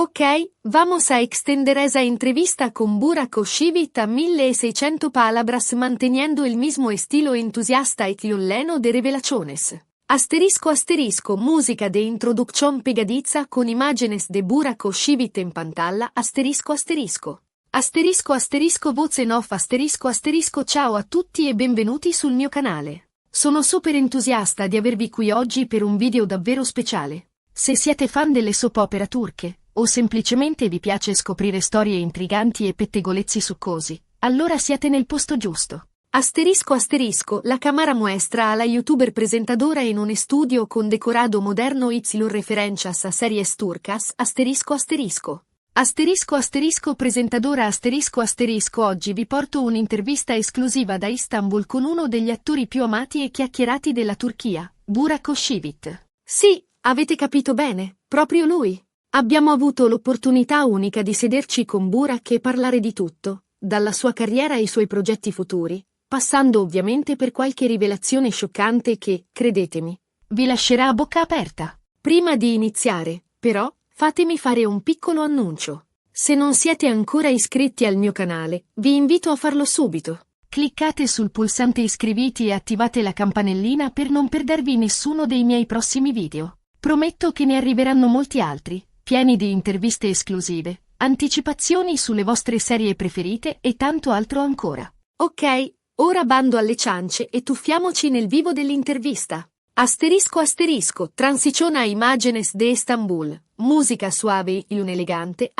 Ok, vamos a extender esa entrevista con Burak Oshivit a 1600 palabras manteniendo el mismo estilo entusiasta y lleno de revelaciones. Música de introducción pegadiza con imágenes de Burak Oshivit en pantalla, voz en off, ciao a tutti e benvenuti sul mio canale. Sono super entusiasta di avervi qui oggi per un video davvero speciale. Se siete fan delle soap opera turche, o semplicemente vi piace scoprire storie intriganti e pettegolezzi succosi, allora siete nel posto giusto. La cámara muestra a la youtuber presentadora en un estudio con decorado moderno y referencias a series turcas, presentadora oggi vi porto un'intervista esclusiva da Istanbul con uno degli attori più amati e chiacchierati della Turchia, Burak Oshivit. Sì, avete capito bene, proprio lui. Abbiamo avuto l'opportunità unica di sederci con Burak e parlare di tutto, dalla sua carriera ai suoi progetti futuri, passando ovviamente per qualche rivelazione scioccante che, credetemi, vi lascerà a bocca aperta. Prima di iniziare, però, fatemi fare un piccolo annuncio. Se non siete ancora iscritti al mio canale, vi invito a farlo subito. Cliccate sul pulsante iscriviti e attivate la campanellina per non perdervi nessuno dei miei prossimi video. Prometto che ne arriveranno molti altri, pieni di interviste esclusive, anticipazioni sulle vostre serie preferite e tanto altro ancora. Ok, ora bando alle ciance e tuffiamoci nel vivo dell'intervista. Transizione a imágenes de Estambul, musica suave y elegante,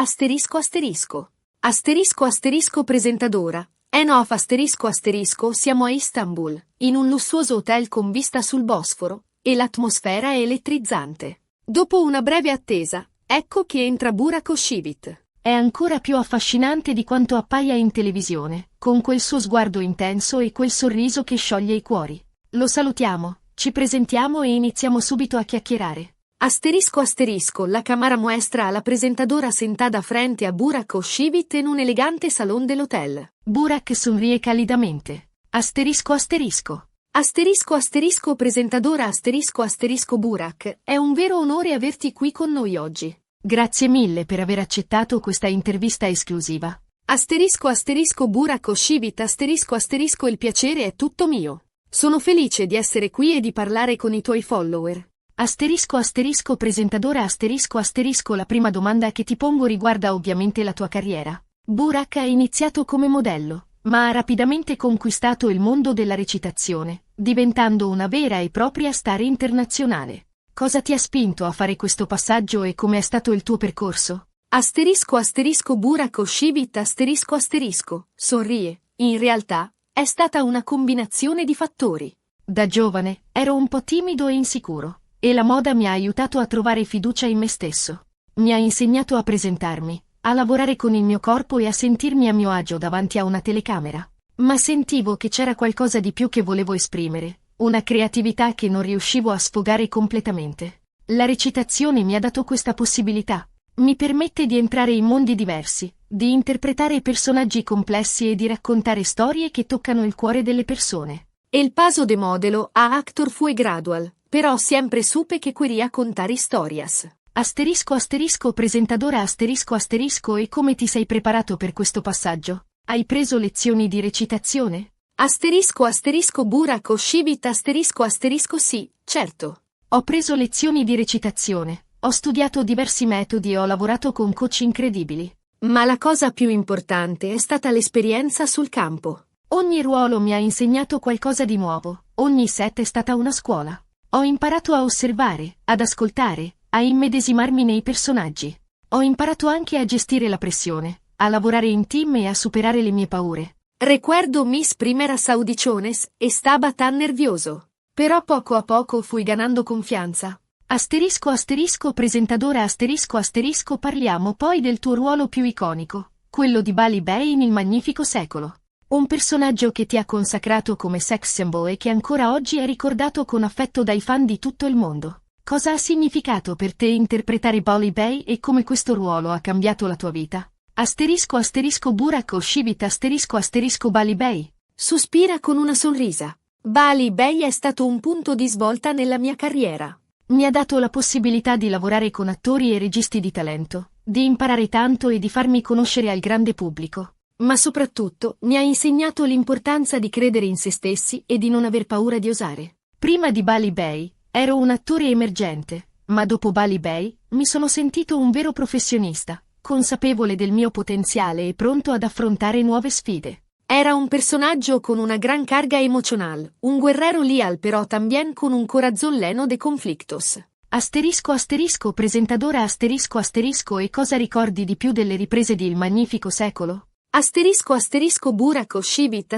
presentadora, siamo a Istanbul, in un lussuoso hotel con vista sul Bosforo, e l'atmosfera è elettrizzante. Dopo una breve attesa, ecco che entra Burak Oshivit. È ancora più affascinante di quanto appaia in televisione, con quel suo sguardo intenso e quel sorriso che scioglie i cuori. Lo salutiamo, ci presentiamo e iniziamo subito a chiacchierare. La cámara muestra a la presentadora sentada frente a Burak Oshivit en un elegante salón del hotel. Burak sorríe calidamente. Presentadora Burak, è un vero onore averti qui con noi oggi. Grazie mille per aver accettato questa intervista esclusiva. Burak Oshivit, il piacere è tutto mio. Sono felice di essere qui e di parlare con i tuoi follower. Presentadora la prima domanda che ti pongo riguarda ovviamente la tua carriera. Burak ha iniziato come modello, ma ha rapidamente conquistato il mondo della recitazione, diventando una vera e propria star internazionale. Cosa ti ha spinto a fare questo passaggio e come è stato il tuo percorso? Burak Oshivit sorrie. In realtà, è stata una combinazione di fattori. Da giovane, ero un po' timido e insicuro, e la moda mi ha aiutato a trovare fiducia in me stesso. Mi ha insegnato a presentarmi, a lavorare con il mio corpo e a sentirmi a mio agio davanti a una telecamera. Ma sentivo che c'era qualcosa di più che volevo esprimere, una creatività che non riuscivo a sfogare completamente. La recitazione mi ha dato questa possibilità. Mi permette di entrare in mondi diversi, di interpretare personaggi complessi e di raccontare storie che toccano il cuore delle persone. El paso de modelo a actor fue gradual, però siempre supe que quería contar historias. Presentadora e come ti sei preparato per questo passaggio? Hai preso lezioni di recitazione? Burak Oshivit sì, certo. Ho preso lezioni di recitazione, ho studiato diversi metodi e ho lavorato con coach incredibili. Ma la cosa più importante è stata l'esperienza sul campo. Ogni ruolo mi ha insegnato qualcosa di nuovo, ogni set è stata una scuola. Ho imparato a osservare, ad ascoltare, a immedesimarmi nei personaggi. Ho imparato anche a gestire la pressione, a lavorare in team e a superare le mie paure. Recuerdo mis primeras audiciones, estaba tan nervioso. Però poco a poco fui ganando confianza. Presentadora parliamo poi del tuo ruolo più iconico, quello di Bali Bey in Il Magnifico Secolo. Un personaggio che ti ha consacrato come sex symbol e che ancora oggi è ricordato con affetto dai fan di tutto il mondo. Cosa ha significato per te interpretare Bali Bey e come questo ruolo ha cambiato la tua vita? Burak Oshivit Bali Bey. Sospira con una sonrisa. Bali Bey è stato un punto di svolta nella mia carriera. Mi ha dato la possibilità di lavorare con attori e registi di talento, di imparare tanto e di farmi conoscere al grande pubblico. Ma soprattutto mi ha insegnato l'importanza di credere in se stessi e di non aver paura di osare. Prima di Bali Bay ero un attore emergente, ma dopo Bali Bay mi sono sentito un vero professionista, consapevole del mio potenziale e pronto ad affrontare nuove sfide. Era un personaggio con una gran carga emocional, un guerrero leal pero también con un corazón lleno de conflictos. Presentadora e cosa ricordi di più delle riprese di Il Magnifico Secolo? Burak Oshivit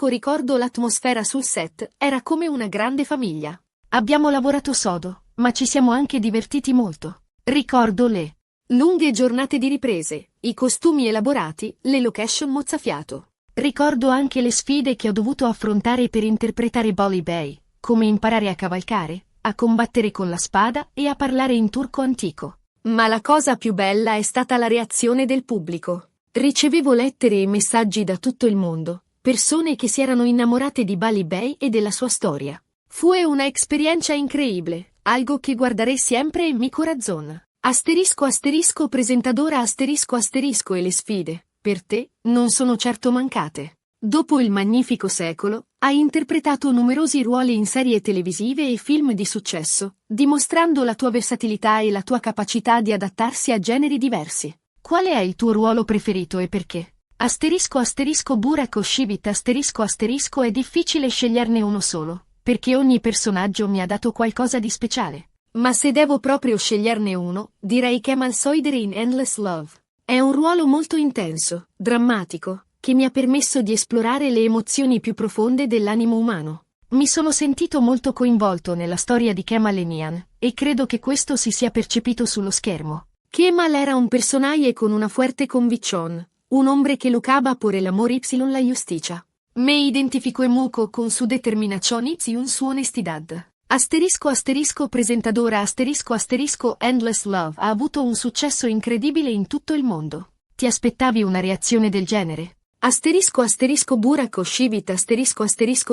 ricordo l'atmosfera sul set, era come una grande famiglia. Abbiamo lavorato sodo, ma ci siamo anche divertiti molto. Ricordo le lunghe giornate di riprese, i costumi elaborati, le location mozzafiato. Ricordo anche le sfide che ho dovuto affrontare per interpretare Bali Bay, come imparare a cavalcare, a combattere con la spada e a parlare in turco antico. Ma la cosa più bella è stata la reazione del pubblico. Ricevevo lettere e messaggi da tutto il mondo, persone che si erano innamorate di Bali Bay e della sua storia. Fue una experiencia increíble, algo che guardaré siempre en mi corazón. Presentadora e le sfide, per te, non sono certo mancate. Dopo Il Magnifico Secolo, hai interpretato numerosi ruoli in serie televisive e film di successo, dimostrando la tua versatilità e la tua capacità di adattarsi a generi diversi. Qual è il tuo ruolo preferito e perché? Burak Oshivit è difficile sceglierne uno solo, perché ogni personaggio mi ha dato qualcosa di speciale. Ma se devo proprio sceglierne uno, direi Kemal Soydere in Endless Love. È un ruolo molto intenso, drammatico, che mi ha permesso di esplorare le emozioni più profonde dell'animo umano. Mi sono sentito molto coinvolto nella storia di Kemal e Nihan, e credo che questo si sia percepito sullo schermo. Kemal era un personaje con una fuerte convicción, un hombre que luchaba por el amor y la justicia. Me identifico mucho con su determinación y su honestidad. Presentadora Endless Love ha avuto un successo incredibile in tutto il mondo. Ti aspettavi una reazione del genere? Burak Oshivit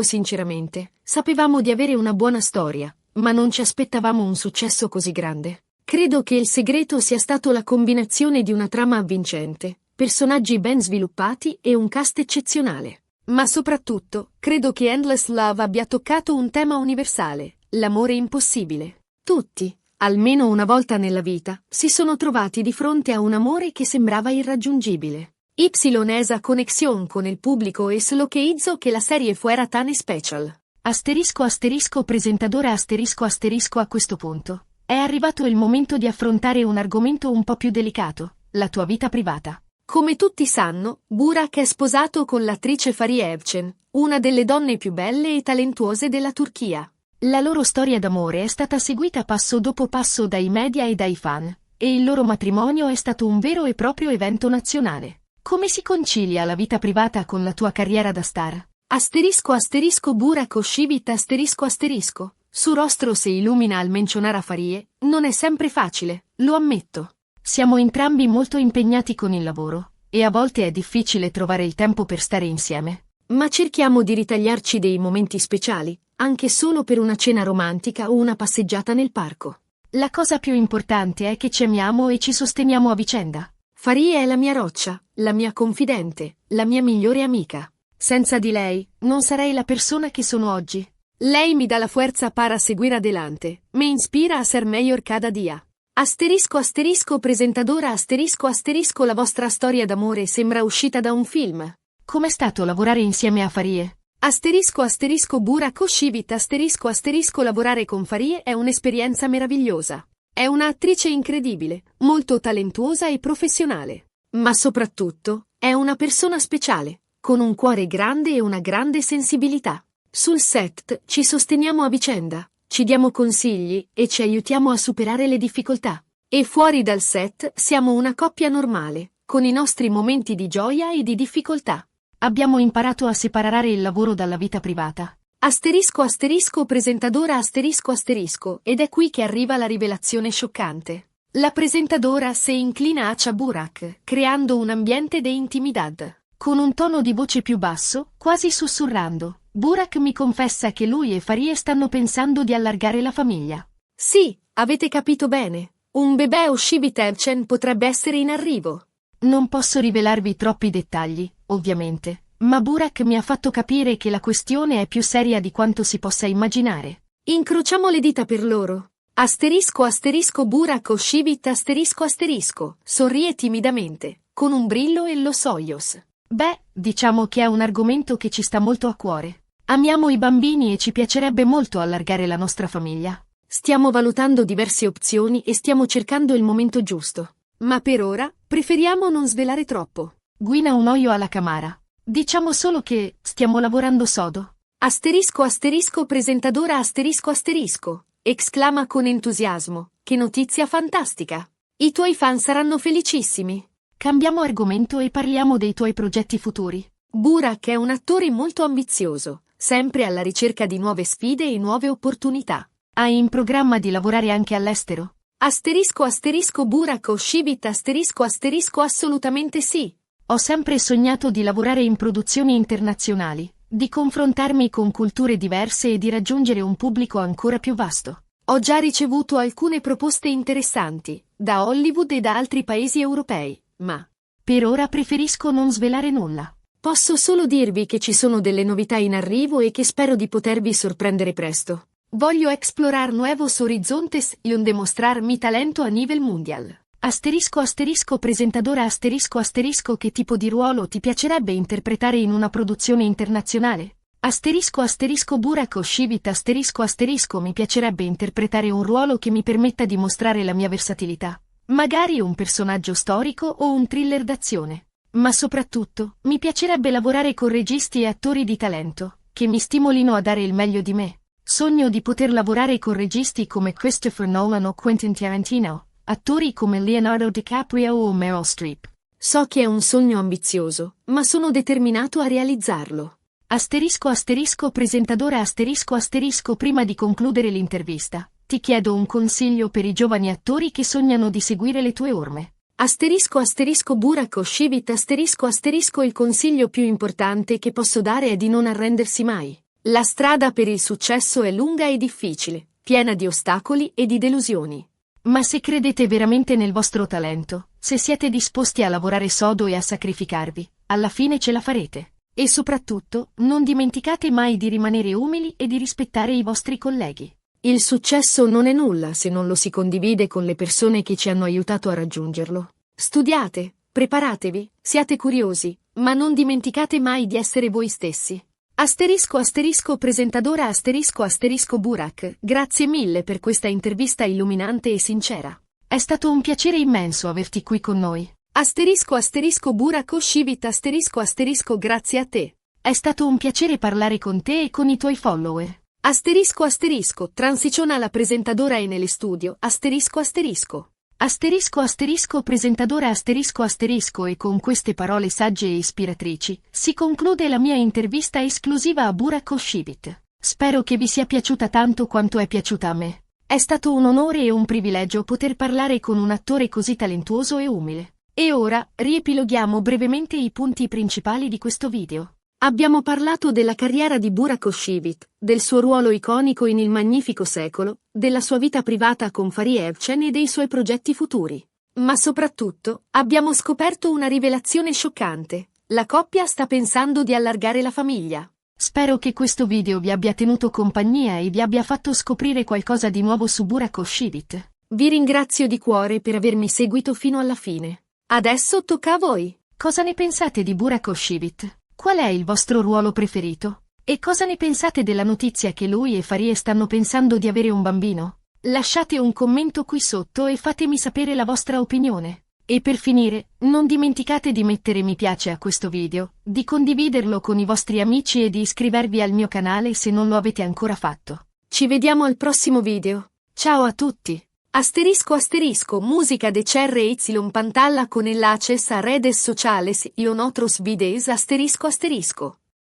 sinceramente, sapevamo di avere una buona storia, ma non ci aspettavamo un successo così grande. Credo che il segreto sia stato la combinazione di una trama avvincente, personaggi ben sviluppati e un cast eccezionale. Ma soprattutto, credo che Endless Love abbia toccato un tema universale, l'amore impossibile. Tutti, almeno una volta nella vita, si sono trovati di fronte a un amore che sembrava irraggiungibile. Esa conexión con el público es lo que hizo que la serie fuera tan special. Presentadora a questo punto. È arrivato il momento di affrontare un argomento un po' più delicato, la tua vita privata. Come tutti sanno, Burak è sposato con l'attrice Fariye Evcen, una delle donne più belle e talentuose della Turchia. La loro storia d'amore è stata seguita passo dopo passo dai media e dai fan, e il loro matrimonio è stato un vero e proprio evento nazionale. Come si concilia la vita privata con la tua carriera da star? Burak Oshivit Su rostro se illumina al menzionare a Fariye, non è sempre facile, lo ammetto. Siamo entrambi molto impegnati con il lavoro, e a volte è difficile trovare il tempo per stare insieme. Ma cerchiamo di ritagliarci dei momenti speciali, anche solo per una cena romantica o una passeggiata nel parco. La cosa più importante è che ci amiamo e ci sosteniamo a vicenda. Fariye è la mia roccia, la mia confidente, la mia migliore amica. Senza di lei, non sarei la persona che sono oggi. Lei mi dà la fuerza para seguir adelante, me inspira a ser mejor cada día. Presentadora la vostra storia d'amore sembra uscita da un film. Com'è stato lavorare insieme a Fariye? Burak Oshivit lavorare con Fariye è un'esperienza meravigliosa. È un'attrice incredibile, molto talentuosa e professionale. Ma soprattutto, è una persona speciale, con un cuore grande e una grande sensibilità. Sul set ci sosteniamo a vicenda, ci diamo consigli e ci aiutiamo a superare le difficoltà. E fuori dal set siamo una coppia normale, con i nostri momenti di gioia e di difficoltà. Abbiamo imparato a separare il lavoro dalla vita privata. Presentadora ed è qui che arriva la rivelazione scioccante. La presentadora se inclina a Burak, creando un ambiente de intimidad. Con un tono di voce più basso, quasi sussurrando, Burak mi confessa che lui e Fariye stanno pensando di allargare la famiglia. Sì, avete capito bene. Un bebè Oshibit Evchen potrebbe essere in arrivo. Non posso rivelarvi troppi dettagli, ovviamente, ma Burak mi ha fatto capire che la questione è più seria di quanto si possa immaginare. Incrociamo le dita per loro. Asterisco asterisco Burak Oshibit asterisco asterisco. Sorrie timidamente, con un brillo e Los Hoyos. Beh, diciamo che è un argomento che ci sta molto a cuore. Amiamo i bambini e ci piacerebbe molto allargare la nostra famiglia. Stiamo valutando diverse opzioni e stiamo cercando il momento giusto. Ma per ora, preferiamo non svelare troppo. Guina un oio alla camara. Diciamo solo che stiamo lavorando sodo. Asterisco asterisco presentadora asterisco asterisco. Esclama con entusiasmo. Che notizia fantastica! I tuoi fan saranno felicissimi. Cambiamo argomento e parliamo dei tuoi progetti futuri. Burak è un attore molto ambizioso, sempre alla ricerca di nuove sfide e nuove opportunità. Hai in programma di lavorare anche all'estero? Asterisco asterisco Burak Oshibit asterisco asterisco assolutamente sì. Ho sempre sognato di lavorare in produzioni internazionali, di confrontarmi con culture diverse e di raggiungere un pubblico ancora più vasto. Ho già ricevuto alcune proposte interessanti, da Hollywood e da altri paesi europei, ma per ora preferisco non svelare nulla. Posso solo dirvi che ci sono delle novità in arrivo e che spero di potervi sorprendere presto. Voglio explorar nuevos horizontes y demostrar mi talento a nivel mundial. Asterisco asterisco presentadora asterisco asterisco che tipo di ruolo ti piacerebbe interpretare in una produzione internazionale? Asterisco asterisco Burak Oshibit asterisco asterisco mi piacerebbe interpretare un ruolo che mi permetta di mostrare la mia versatilità. Magari un personaggio storico o un thriller d'azione. Ma soprattutto, mi piacerebbe lavorare con registi e attori di talento, che mi stimolino a dare il meglio di me. Sogno di poter lavorare con registi come Christopher Nolan o Quentin Tarantino, attori come Leonardo DiCaprio o Meryl Streep. So che è un sogno ambizioso, ma sono determinato a realizzarlo. Asterisco asterisco presentadora asterisco asterisco prima di concludere l'intervista, ti chiedo un consiglio per i giovani attori che sognano di seguire le tue orme. Asterisco asterisco Burak Oshibit asterisco asterisco il consiglio più importante che posso dare è di non arrendersi mai. La strada per il successo è lunga e difficile, piena di ostacoli e di delusioni. Ma se credete veramente nel vostro talento, se siete disposti a lavorare sodo e a sacrificarvi, alla fine ce la farete. E soprattutto, non dimenticate mai di rimanere umili e di rispettare i vostri colleghi. Il successo non è nulla se non lo si condivide con le persone che ci hanno aiutato a raggiungerlo. Studiate, preparatevi, siate curiosi, ma non dimenticate mai di essere voi stessi. Asterisco asterisco presentadora asterisco asterisco Burak, grazie mille per questa intervista illuminante e sincera. È stato un piacere immenso averti qui con noi. Asterisco asterisco Burak Oshibit asterisco asterisco grazie a te. È stato un piacere parlare con te e con i tuoi follower. Asterisco asterisco transiciona la presentadora e nelle studio asterisco asterisco. Asterisco asterisco presentadora asterisco asterisco e con queste parole sagge e ispiratrici si conclude la mia intervista esclusiva a Burak Oshibit. Spero che vi sia piaciuta tanto quanto è piaciuta a me. È stato un onore e un privilegio poter parlare con un attore così talentuoso e umile. E ora, riepiloghiamo brevemente i punti principali di questo video. Abbiamo parlato della carriera di Burak Oshibit, del suo ruolo iconico in Il Magnifico Secolo, della sua vita privata con Fahriye Evcen e dei suoi progetti futuri. Ma soprattutto, abbiamo scoperto una rivelazione scioccante. La coppia sta pensando di allargare la famiglia. Spero che questo video vi abbia tenuto compagnia e vi abbia fatto scoprire qualcosa di nuovo su Burak Oshibit. Vi ringrazio di cuore per avermi seguito fino alla fine. Adesso tocca a voi. Cosa ne pensate di Burak Oshibit? Qual è il vostro ruolo preferito? E cosa ne pensate della notizia che lui e Fahriye stanno pensando di avere un bambino? Lasciate un commento qui sotto e fatemi sapere la vostra opinione. E per finire, non dimenticate di mettere mi piace a questo video, di condividerlo con i vostri amici e di iscrivervi al mio canale se non lo avete ancora fatto. Ci vediamo al prossimo video. Ciao a tutti! Asterisco asterisco música de CRY pantalla con enlaces a redes sociales y en otros videos asterisco asterisco.